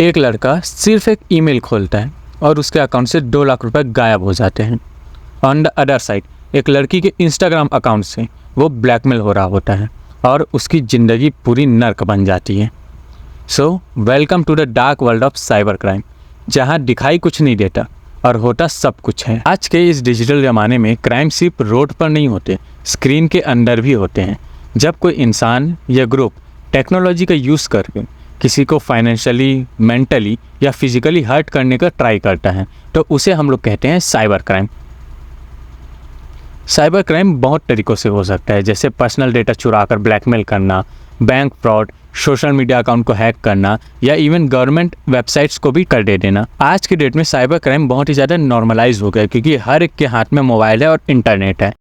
एक लड़का सिर्फ एक ईमेल खोलता है और उसके अकाउंट से 2 लाख रुपए गायब हो जाते हैं। ऑन द अदर साइड एक लड़की के इंस्टाग्राम अकाउंट से वो ब्लैकमेल हो रहा होता है और उसकी ज़िंदगी पूरी नर्क बन जाती है। So welcome to the dark world of cyber crime, जहाँ दिखाई कुछ नहीं देता और होता सब कुछ है। आज के इस डिजिटल ज़माने में क्राइम सिर्फ रोड पर नहीं होते, स्क्रीन के अंदर भी होते हैं। जब कोई इंसान या ग्रुप टेक्नोलॉजी का यूज़ करके किसी को फाइनेंशियली, मेंटली या फिजिकली हर्ट करने का ट्राई करता है तो उसे हम लोग कहते हैं साइबर क्राइम। साइबर क्राइम बहुत तरीक़ों से हो सकता है, जैसे पर्सनल डेटा चुरा कर ब्लैकमेल करना, bank fraud, social media account को हैक करना या इवन गवर्नमेंट वेबसाइट्स को भी कर दे देना। आज की डेट में साइबर क्राइम बहुत ही ज़्यादा नॉर्मलाइज हो गया क्योंकि हर एक के हाथ में मोबाइल है और इंटरनेट है।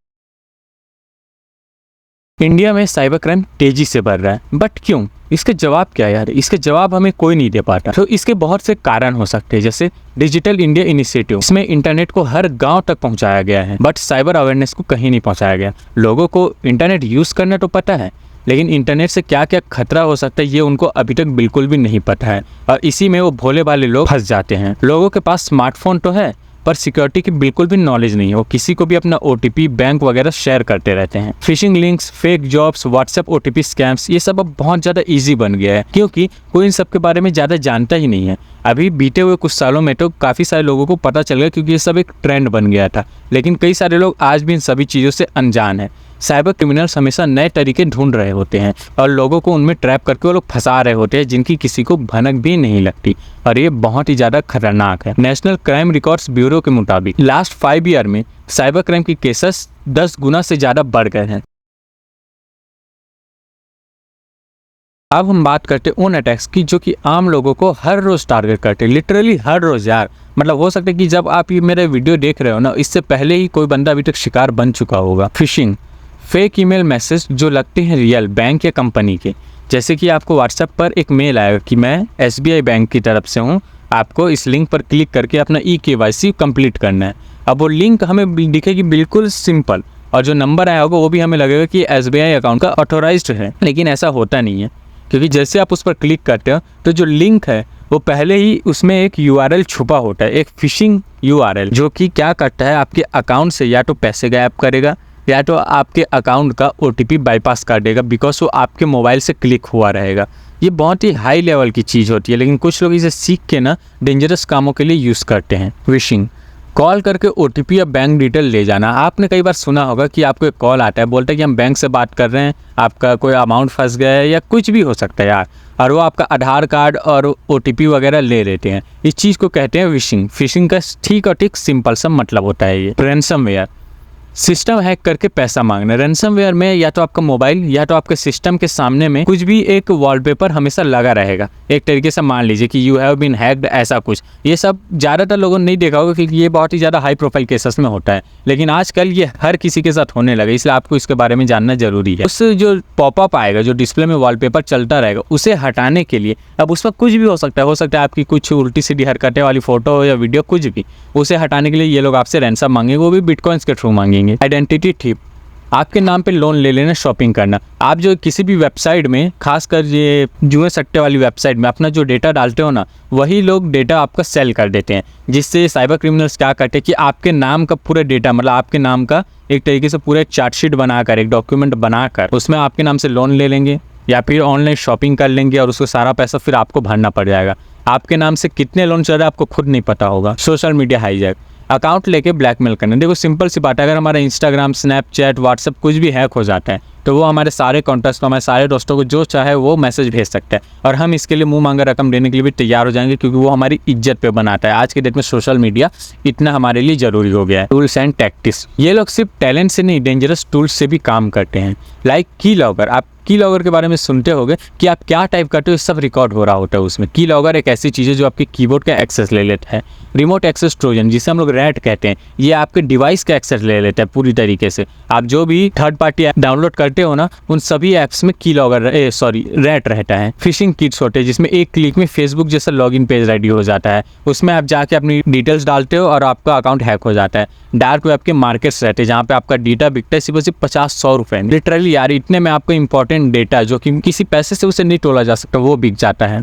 इंडिया में साइबर क्राइम तेजी से बढ़ रहा है, बट क्यों? इसके जवाब क्या है यार? इसके जवाब हमें कोई नहीं दे पाता। तो इसके बहुत से कारण हो सकते हैं, जैसे डिजिटल इंडिया इनिशिएटिव, इसमें इंटरनेट को हर गांव तक पहुंचाया गया है, बट साइबर अवेयरनेस को कहीं नहीं पहुंचाया गया। लोगों को इंटरनेट यूज़ करना तो पता है, लेकिन इंटरनेट से क्या क्या खतरा हो सकता है ये उनको अभी तक बिल्कुल भी नहीं पता है और इसी में वो भोले भाले लोग फंस जाते हैं। लोगों के पास स्मार्टफोन तो है पर सिक्योरिटी की बिल्कुल भी नॉलेज नहीं है। वो किसी को भी अपना OTP, बैंक वगैरह शेयर करते रहते हैं। Fishing links, fake jobs, WhatsApp OTP scams, ये सब अब बहुत ज़्यादा इजी बन गया है क्योंकि कोई इन सब के बारे में ज़्यादा जानता ही नहीं है। अभी बीते हुए कुछ सालों में तो काफ़ी सारे लोगों को पता चल गया क्योंकि ये सब एक ट्रेंड बन गया था, लेकिन कई सारे लोग आज भी इन सभी चीज़ों से अनजान है। साइबर क्रिमिनल्स हमेशा नए तरीके ढूंढ रहे होते हैं और लोगों को उनमें ट्रैप करके वो लोग फंसा रहे होते हैं जिनकी किसी को भनक भी नहीं लगती, और ये बहुत ही ज़्यादा खतरनाक है। नेशनल क्राइम रिकॉर्ड्स ब्यूरो के मुताबिक लास्ट 5 ईयर में साइबर क्राइम की केसेस 10 गुना से ज़्यादा बढ़ गए हैं। अब हम बात करते हैं उन अटैक्स की जो कि आम लोगों को हर रोज़ टारगेट करते हैं, लिटरली हर रोज़ यार। मतलब हो सकता है कि जब आप ये मेरे वीडियो देख रहे हो ना, इससे पहले ही कोई बंदा अभी तक शिकार बन चुका होगा। फिशिंग, फेक ईमेल मैसेज जो लगते हैं रियल बैंक या कंपनी के, जैसे कि आपको व्हाट्सएप पर एक मेल आएगा कि मैं SBI बैंक की तरफ से हूँ, आपको इस लिंक पर क्लिक करके अपना eKYC कंप्लीट करना है। अब वो लिंक हमें दिखेगी बिल्कुल सिंपल और जो नंबर आया होगा वो भी हमें लगेगा कि SBI अकाउंट का ऑथोराइज्ड है, लेकिन ऐसा होता नहीं है क्योंकि जैसे आप उस पर क्लिक करते हो तो जो लिंक है वो पहले ही उसमें एक URL छुपा होता है, एक फिशिंग URL, जो कि क्या करता है आपके अकाउंट से या तो पैसे गायब करेगा या तो आपके अकाउंट का OTP बाईपास कर देगा, बिकॉज वो आपके मोबाइल से क्लिक हुआ रहेगा। ये बहुत ही हाई लेवल की चीज़ होती है, लेकिन कुछ लोग इसे सीख के ना डेंजरस कामों के लिए यूज़ करते हैं। विशिंग, कॉल करके OTP या बैंक डिटेल ले जाना। आपने कई बार सुना होगा कि आपको एक कॉल आता है, बोलता है कि हम बैंक से बात कर रहे हैं, आपका कोई अमाउंट फंस गया है या कुछ भी हो सकता है यार, और वो आपका आधार कार्ड और OTP वगैरह ले लेते हैं। इस चीज़ को कहते हैं विशिंग। फिशिंग का ठीक और ठीक सिंपल सा मतलब होता है ये। रैनसमवेयर, सिस्टम हैक करके पैसा मांगना। रैनसमवेयर में या तो आपका मोबाइल या तो आपके सिस्टम के सामने में कुछ भी एक वॉलपेपर हमेशा लगा रहेगा, एक तरीके से मान लीजिए कि यू हैव बीन हैक्ड, ऐसा कुछ। ये सब ज़्यादातर लोगों ने नहीं देखा होगा क्योंकि ये बहुत ही ज़्यादा हाई प्रोफाइल केसेस में होता है, लेकिन आजकल ये हर किसी के साथ होने लगा, इसलिए आपको इसके बारे में जानना जरूरी है। उस जो पॉपअप आएगा, जो डिस्प्ले में वॉलपेपर चलता रहेगा, उसे हटाने के लिए अब उसमें कुछ भी हो सकता है आपकी कुछ उल्टी सीधी हरकतें वाली फोटो या वीडियो, कुछ भी, उसे हटाने के लिए ये लोग आपसे रैनसम मांगेंगे, वो भी बिटकॉइंस के थ्रू मांगेंगे। आइडेंटिटी थिफ, आपके नाम पे लोन ले लेना, शॉपिंग करना। आप जो किसी भी वेबसाइट में, खासकर ये जुए सट्टे वाली वेबसाइट में अपना जो डेटा डालते हो ना, वही लोग डेटा आपका सेल कर देते हैं, जिससे साइबर क्रिमिनल्स क्या करते हैं कि आपके नाम का पूरा डेटा, मतलब आपके नाम का एक तरीके से पूरा चार्टशीट बनाकर, एक डॉक्यूमेंट बनाकर उसमें आपके नाम से लोन ले लेंगे या फिर ऑनलाइन शॉपिंग कर लेंगे और उसको सारा पैसा फिर आपको भरना पड़ जाएगा। आपके नाम से कितने लोन चल रहे हैं आपको खुद नहीं पता होगा। सोशल मीडिया हाईजैक, अकाउंट लेके ब्लैकमेल करना। देखो सिंपल सी बात है, अगर हमारा इंस्टाग्राम, स्नैपचैट, व्हाट्सएप कुछ भी हैक हो जाता है तो वो हमारे सारे कॉन्टैक्ट्स को, हमारे सारे दोस्तों को जो चाहे वो मैसेज भेज सकता है और हम इसके लिए मुंह मांगा रकम देने के लिए भी तैयार हो जाएंगे क्योंकि वो हमारी इज्जत पे बनाता है। आज के डेट में सोशल मीडिया इतना हमारे लिए ज़रूरी हो गया है। टूल्स एंड टैक्टिक्स, ये लोग सिर्फ टैलेंट से नहीं, डेंजरस टूल्स से भी काम करते हैं। लाइक की लॉगर, आप की लॉगर के बारे में सुनते होंगे कि आप क्या टाइप करते हो सब रिकॉर्ड हो रहा होता है उसमें। की लॉगर एक ऐसी चीज़ है जो आपके कीबोर्ड का एक्सेस ले लेता है। रिमोट एक्सेस ट्रोजन, जिसे हम लोग रैट कहते हैं, ये आपके डिवाइस का एक्सेस ले लेता है पूरी तरीके से। आप जो भी थर्ड पार्टी ऐप डाउनलोड करते हो ना, उन सभी ऐप्स में की लॉगर रैट रहता है। फिशिंग किट्स होते हैं जिसमें एक क्लिक में फेसबुक जैसा लॉगिन पेज रेडी हो जाता है, उसमें आप जाके अपनी डिटेल्स डालते हो और आपका अकाउंट हैक हो जाता है। डार्क वेब के मार्केट्स रहते हैं जहाँ पे आपका डेटा बिकता है सिर्फ 50-100 रुपए में। लिटरली यार, इतने में आपको इंपॉर्टेंट डेटा जो कि किसी पैसे से उसे नहीं तोला जा सकता वो बिक जाता है।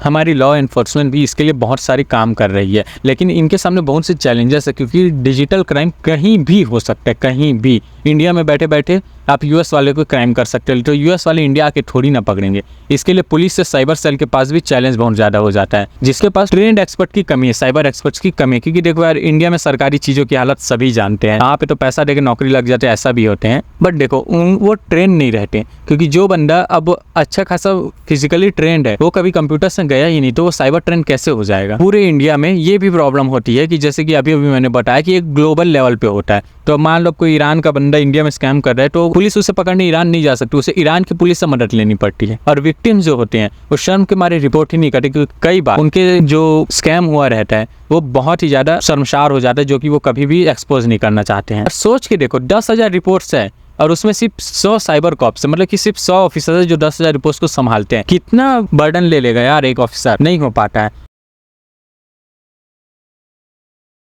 हमारी लॉ एनफोर्समेंट भी इसके लिए बहुत सारी काम कर रही है, लेकिन इनके सामने बहुत से चैलेंजेस है, क्योंकि डिजिटल क्राइम कहीं भी हो सकता है, कहीं भी। इंडिया में बैठे बैठे आप यूएस वाले को क्राइम कर सकते हो, तो यूएस वाले इंडिया आके थोड़ी ना पकड़ेंगे। इसके लिए पुलिस से साइबर सेल के पास भी चैलेंज बहुत ज़्यादा हो जाता है, जिसके पास ट्रेंड एक्सपर्ट की कमी है, साइबर एक्सपर्ट्स की कमी है। क्योंकि देखो यार, इंडिया में सरकारी चीज़ों की हालत सभी जानते हैं, यहाँ पे तो पैसा देकर नौकरी लग जाते हैं, ऐसा भी होते हैं। बट देखो वो ट्रेंड नहीं रहते, क्योंकि जो बंदा अब अच्छा खासा फिजिकली ट्रेंड है वो कभी कंप्यूटर से गया ही नहीं, तो वो साइबर ट्रेंड कैसे हो जाएगा। पूरे इंडिया में ये भी प्रॉब्लम होती है कि जैसे कि अभी अभी मैंने बताया कि एक ग्लोबल लेवल पे होता है। तो मान लो कोई ईरान का बंदा इंडिया में स्कैम कर रहा है, तो पुलिस उसे पकड़ने ईरान नहीं जा सकती, उसे ईरान की पुलिस से मदद लेनी पड़ती है। और विक्टिम्स जो होते हैं वो शर्म के मारे रिपोर्ट ही नहीं करते, क्योंकि कई बार उनके जो स्कैम हुआ रहता है वो बहुत ही ज्यादा शर्मसार हो जाता है, जो कि वो कभी भी एक्सपोज नहीं करना चाहते हैं। सोच के देखो, 10,000 रिपोर्ट्स है और उसमें सिर्फ 100 साइबर कॉप्स, मतलब कि सिर्फ 100 ऑफिसर है जो 10,000 रिपोर्ट्स को संभालते हैं। कितना बर्डन ले लेगा यार एक ऑफिसर, नहीं हो पाता है।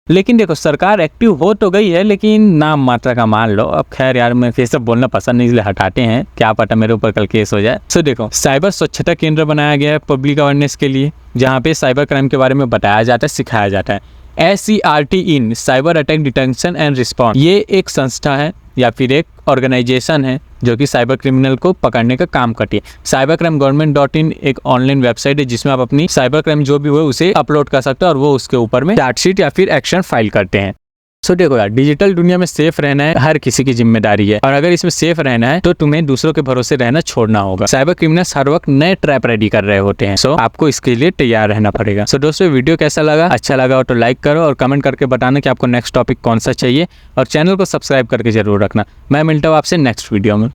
लेकिन देखो, सरकार एक्टिव हो तो गई है, लेकिन नाम मात्रा का मान लो। अब खैर यार, मैं फिर सब बोलना पसंद नहीं, इसलिए हटाते हैं, क्या पता मेरे ऊपर कल केस हो जाए। सो देखो, साइबर स्वच्छता केंद्र बनाया गया है पब्लिक अवेयरनेस के लिए, जहाँ पे साइबर क्राइम के बारे में बताया जाता है, सिखाया जाता है। SCRT in cyber attack detection and response, ये एक संस्था है या फिर एक ऑर्गेनाइजेशन है जो कि साइबर क्रिमिनल को पकड़ने का काम करती है। साइबर क्राइम गवर्नमेंट.in एक ऑनलाइन वेबसाइट है, जिसमें आप अपनी साइबर क्राइम जो भी हुए उसे अपलोड कर सकते हो और वो उसके ऊपर में चार्जशीट या फिर एक्शन फाइल करते हैं। सो देखो यार, डिजिटल दुनिया में सेफ रहना है हर किसी की जिम्मेदारी है, और अगर इसमें सेफ रहना है तो तुम्हें दूसरों के भरोसे रहना छोड़ना होगा। साइबर क्रिमिनल्स हर वक्त नए ट्रैप रेडी कर रहे होते हैं, सो आपको इसके लिए तैयार रहना पड़ेगा। सो दोस्तों, वीडियो कैसा लगा? अच्छा लगा हो तो लाइक करो और कमेंट करके बताना कि आपको नेक्स्ट टॉपिक कौन सा चाहिए, और चैनल को सब्सक्राइब करके जरूर रखना। मैं मिलता हूँ आपसे नेक्स्ट वीडियो में।